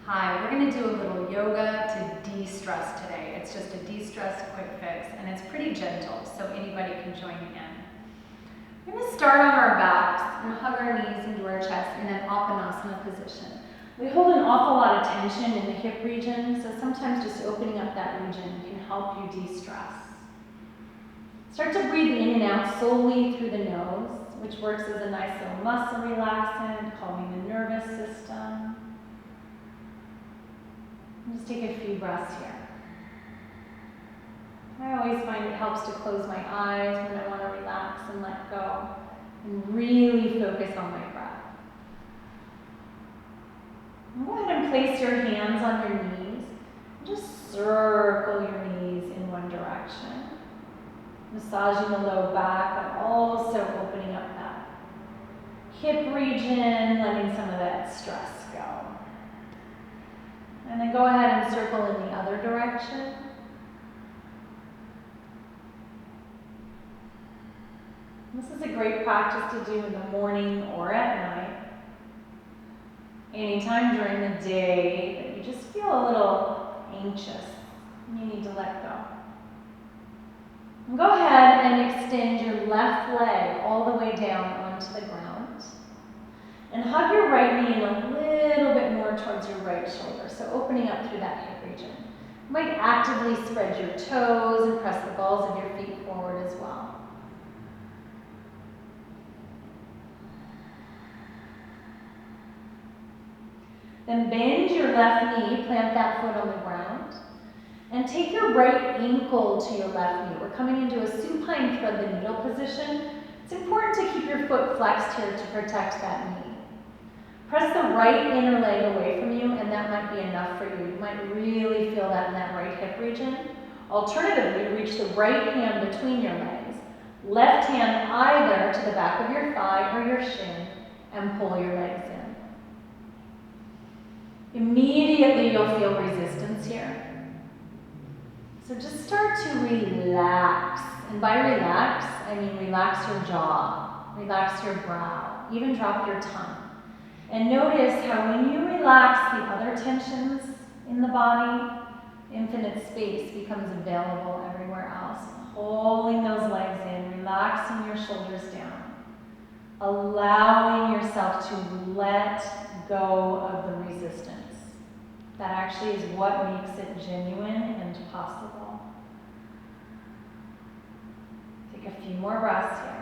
Hi, we're going to do a little yoga to de-stress today. It's just a de-stress quick fix and it's pretty gentle, so anybody can join in. We're going to start on our backs and hug our knees into our chest in an Apanasana position. We hold an awful lot of tension in the hip region, so sometimes just opening up that region can help you de-stress. Start to breathe in and out solely through the nose, which works as a nice little muscle relaxant, calming the nervous system. Just take a few breaths here. I always find it helps to close my eyes when I want to relax and let go and really focus on my breath. And go ahead and place your hands on your knees. Just circle your knees in one direction. Massaging the low back, but also opening up that hip region, letting some of that stress go. And then go ahead and circle in the other direction. This is a great practice to do in the morning or at night. Anytime during the day that you just feel a little anxious and you need to let go. And go ahead and extend your left leg all the way down onto the ground. And hug your right knee in a little bit more towards your right shoulder, so opening up through that hip region. You might actively spread your toes and press the balls of your feet forward as well. Then bend your left knee, plant that foot on the ground, and take your right ankle to your left knee. We're coming into a supine thread the needle position. It's important to keep your foot flexed here to protect that knee. Press the right inner leg away from you, and that might be enough for you. You might really feel that in that right hip region. Alternatively, reach the right hand between your legs, left hand either to the back of your thigh or your shin, and pull your legs in. Immediately, you'll feel resistance here. So just start to relax. And by relax, I mean relax your jaw, relax your brow, even drop your tongue. And notice how when you relax the other tensions in the body, infinite space becomes available everywhere else. Pulling those legs in, relaxing your shoulders down, allowing yourself to let go of the resistance. That actually is what makes it genuine and possible. Take a few more breaths here.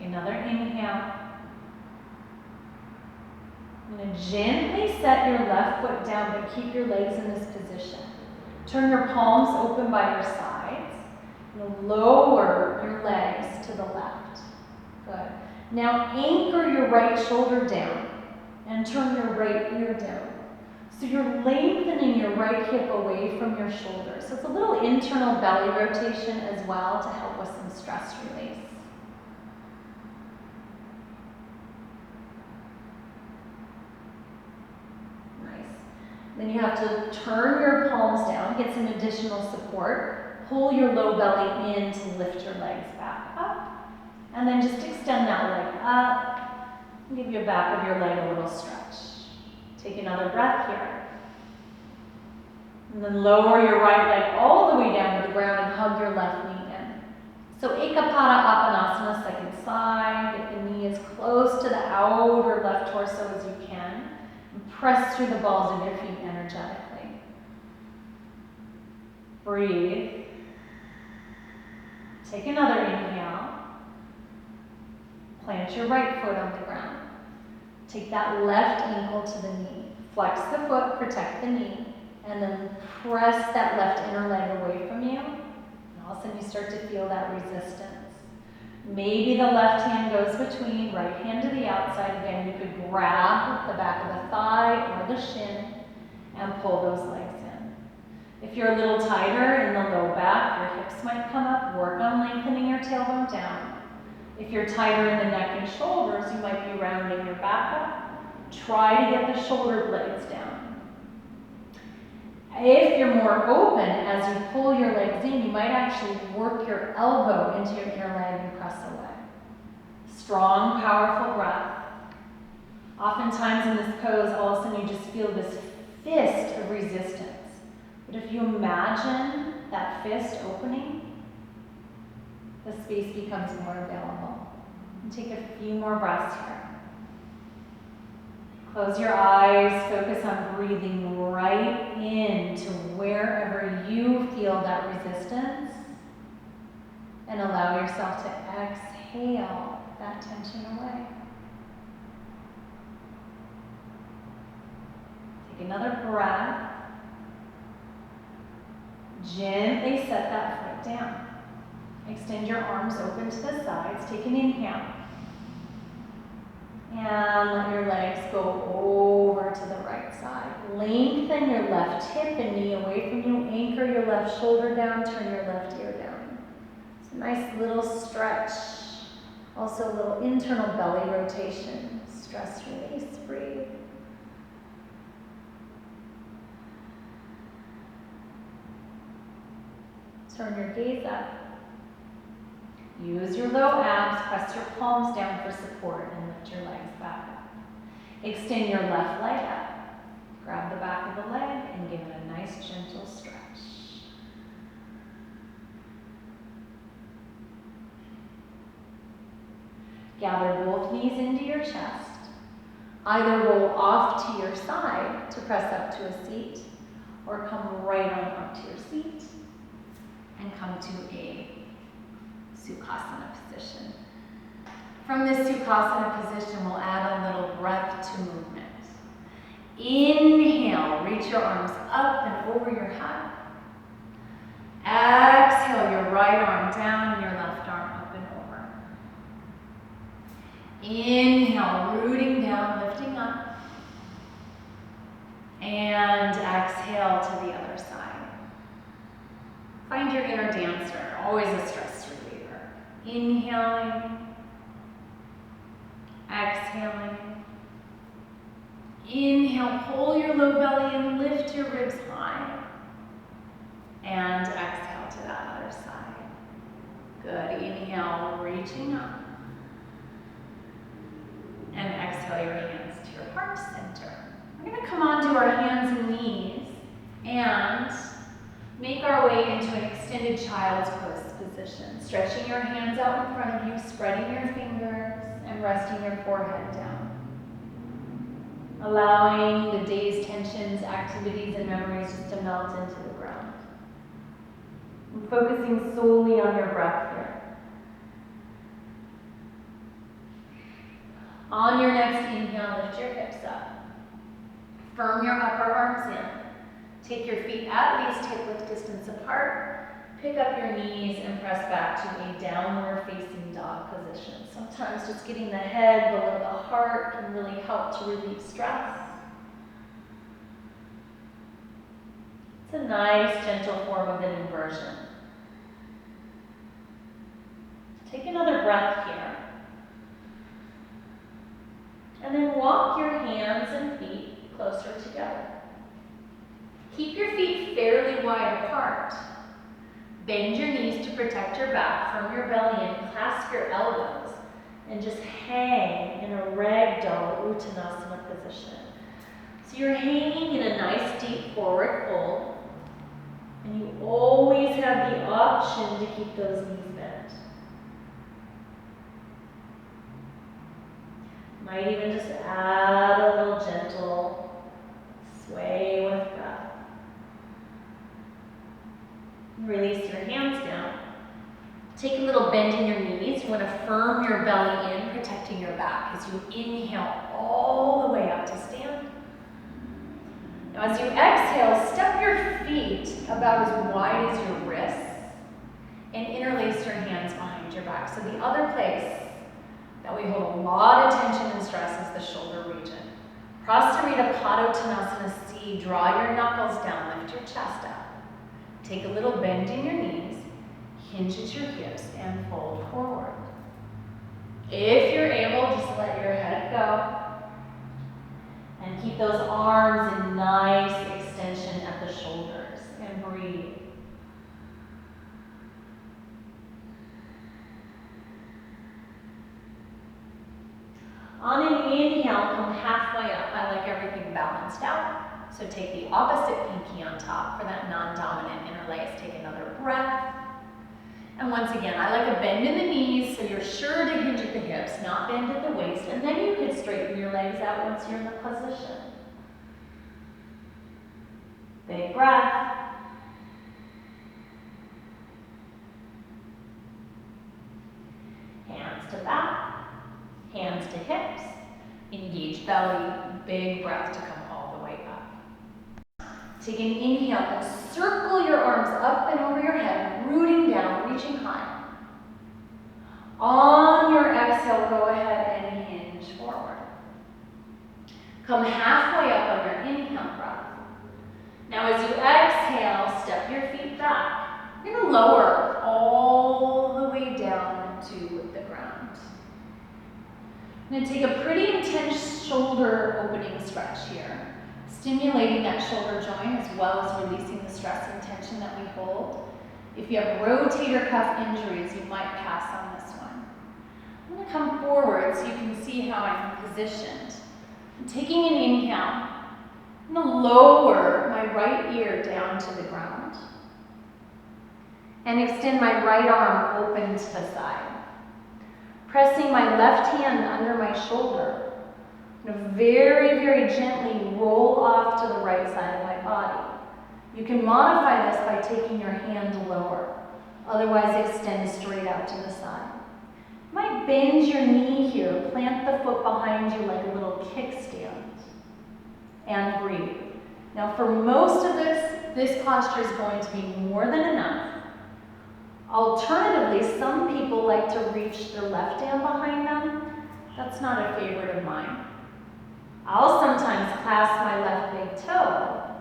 Another inhale. I'm going to gently set your left foot down, but keep your legs in this position. Turn your palms open by your sides. And lower your legs to the left. Good. Now anchor your right shoulder down and turn your right ear down. So you're lengthening your right hip away from your shoulder. So it's a little internal belly rotation as well to help with some stress release. Then you have to turn your palms down, get some additional support. Pull your low belly in to lift your legs back up. And then just extend that leg up. And give your back of your leg a little stretch. Take another breath here. And then lower your right leg all the way down to the ground and hug your left knee in. So Ekapada Apanasana, second side. Get the knee as close to the outer left torso as you can. Press through the balls of your feet energetically. Breathe. Take another inhale. Plant your right foot on the ground. Take that left ankle to the knee. Flex the foot, protect the knee, and then press that left inner leg away from you. And all of a sudden you start to feel that resistance. Maybe the left hand goes between, right hand to the outside. Again, you could grab the back of the thigh or the shin and pull those legs in. If you're a little tighter in the low back, your hips might come up. Work on lengthening your tailbone down. If you're tighter in the neck and shoulders, you might be rounding your back up. Try to get the shoulder blades down. If you're more open, as you pull your legs in, you might actually work your elbow into your inner leg and press away. Strong, powerful breath. Oftentimes in this pose, all of a sudden you just feel this fist of resistance. But if you imagine that fist opening, the space becomes more available. And take a few more breaths here. Close your eyes, focus on breathing right into wherever you feel that resistance, and allow yourself to exhale that tension away. Take another breath. Gently set that foot down. Extend your arms open to the sides. Take an inhale. And let your legs go over to the right side. Lengthen your left hip and knee away from you. Anchor your left shoulder down. Turn your left ear down. It's a nice little stretch. Also a little internal belly rotation. Stress release. Breathe. Turn your gaze up. Use your low abs, press your palms down for support, and lift your legs back up. Extend your left leg up. Grab the back of the leg and give it a nice gentle stretch. Gather both knees into your chest. Either roll off to your side to press up to a seat, or come right on up to your seat and come to a Sukhasana position. From this Sukhasana position, we'll add a little breath to movement. Inhale, reach your arms up and over your head. Exhale, your right arm down and your left arm up and over. Inhale, rooting down, lifting up. And exhale to the other side. Find your inner dancer, always a stress reliever. Inhaling, exhaling. Inhale, pull your low belly in, lift your ribs high. And exhale to that other side. Good, inhale, reaching up. And exhale your hands to your heart center. We're gonna come onto our hands and knees and make our way into an extended child's pose position. Stretching your hands out in front of you, spreading your fingers, and resting your forehead down. Allowing the day's tensions, activities, and memories just to melt into the ground. And focusing solely on your breath here. On your next inhale, lift your hips up. Firm your upper arms in. Take your feet at least hip-width distance apart. Pick up your knees and press back to a downward facing dog position. Sometimes just getting the head below the heart can really help to relieve stress. It's a nice, gentle form of an inversion. Take another breath here. And then walk your hands and feet closer together. Keep your feet fairly wide apart. Bend your knees to protect your back, firm your belly in, clasp your elbows, and just hang in a ragdoll Uttanasana position. So you're hanging in a nice deep forward fold, and you always have the option to keep those knees bent. Might even just add a little gentle sway with breath. Release your hands down. Take a little bend in your knees. You want to firm your belly in, protecting your back as you inhale all the way up to stand. Now as you exhale, step your feet about as wide as your wrists and interlace your hands behind your back. So the other place that we hold a lot of tension and stress is the shoulder region. Prasarita Padottanasana C. Draw your knuckles down, lift your chest up. Take a little bend in your knees, hinge at your hips, and fold forward. If you're able, just let your head go. And keep those arms in nice extension at the shoulder. On an inhale, come halfway up. I like everything balanced out. So take the opposite pinky on top for that non-dominant interlace. Take another breath. And once again, I like a bend in the knees so you're sure to hinge at the hips, not bend at the waist. And then you could straighten your legs out once you're in the position. Big breath. Hands to back, hands to hips, engage belly, big breath to come all the way up. Take an inhale and circle your arms up and over your head, rooting down, reaching high. On your exhale, go ahead and hinge forward. Come halfway up on your inhale breath. Now as you exhale, step your feet back. You're going to lower all the way down to the ground. I'm going to take a pretty intense shoulder opening stretch here, stimulating that shoulder joint as well as releasing the stress and tension that we hold. If you have rotator cuff injuries, you might pass on this one. I'm going to come forward so you can see how I'm positioned. I'm taking an inhale. I'm going to lower my right ear down to the ground and extend my right arm open to the side. Pressing my left hand under my shoulder. I'm going to very, very gently roll off to the right side of my body. You can modify this by taking your hand lower. Otherwise, extend straight out to the side. You might bend your knee here, plant the foot behind you like a little kickstand, and breathe. Now for most of this posture is going to be more than enough. Alternatively, some people like to reach their left hand behind them. That's not a favorite of mine. I'll sometimes clasp my left big toe,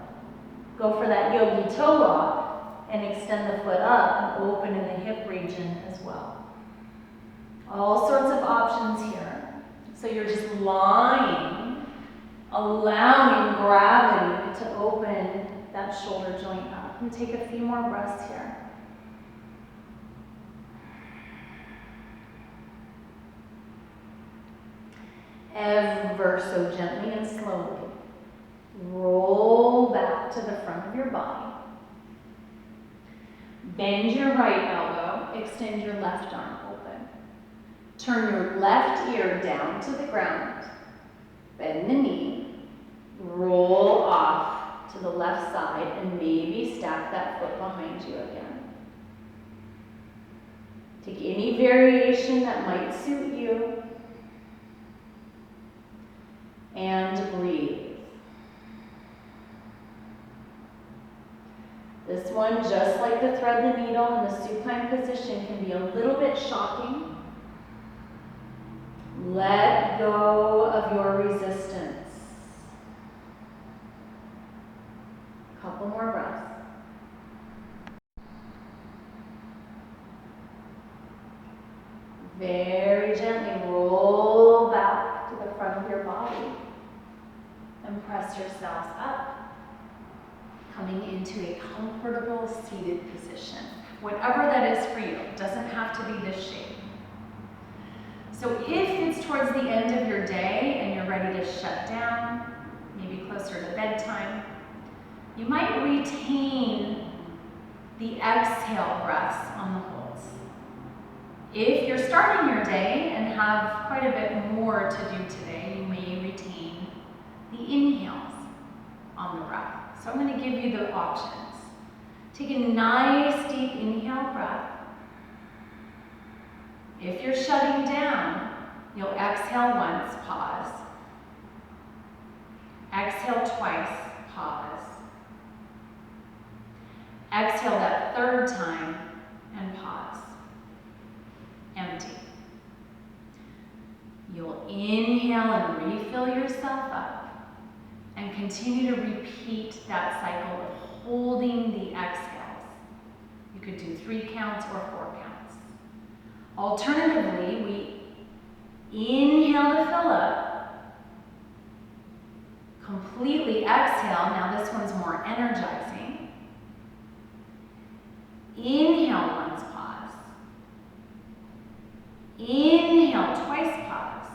go for that yogi toe walk, and extend the foot up and open in the hip region as well. All sorts of options here. So you're just lying, allowing gravity to open that shoulder joint up. And take a few more breaths here. Ever so gently and slowly, roll back to the front of your body. Bend your right elbow, extend your left arm open. Turn your left ear down to the ground. Bend the knee, roll off to the left side, and maybe stack that foot behind you again. Take any variation that might suit you. And breathe. This one, just like the thread the needle in the supine position, can be a little bit shocking. Let go of your resistance. A couple more breaths. Very gently roll back to the front of your body and press yourselves up, coming into a comfortable seated position. Whatever that is for you, it doesn't have to be this shape. So if it's towards the end of your day and you're ready to shut down, maybe closer to bedtime, you might retain the exhale breaths on the holds. If you're starting your day and have quite a bit more to do today, you may retain the inhales on the breath. So I'm going to give you the options. Take a nice deep inhale breath. If you're shutting down, you'll exhale once, pause. Exhale twice, pause. Exhale that third time and pause. Empty. You'll inhale and refill yourself up and continue to repeat that cycle of holding the exhales. You could do 3 counts or 4 counts. Alternatively, we inhale to fill up, completely exhale. Now this one's more energizing. Inhale once, pause. Inhale twice, pause.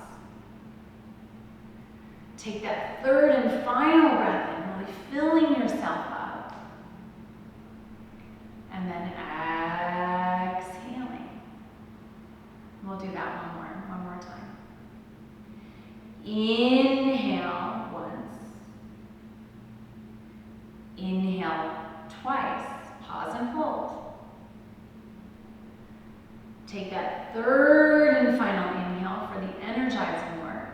Take that third and final breath in, really filling yourself up. And then exhaling. We'll do that one more time. Inhale once. Inhale twice. Pause and hold. Take that third and final inhale for the energizing work.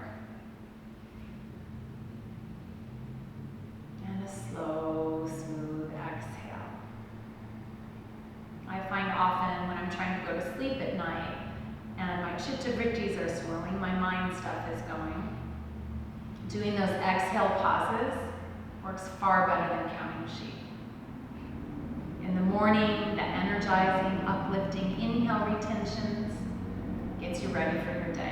And a slow, smooth exhale. I find often when I'm trying to go to sleep at night and my chitta vrittis are swirling, my mind stuff is going, doing those exhale pauses works far better than counting sheep. In the morning, the energizing, uplifting inhale retentions gets you ready for your day.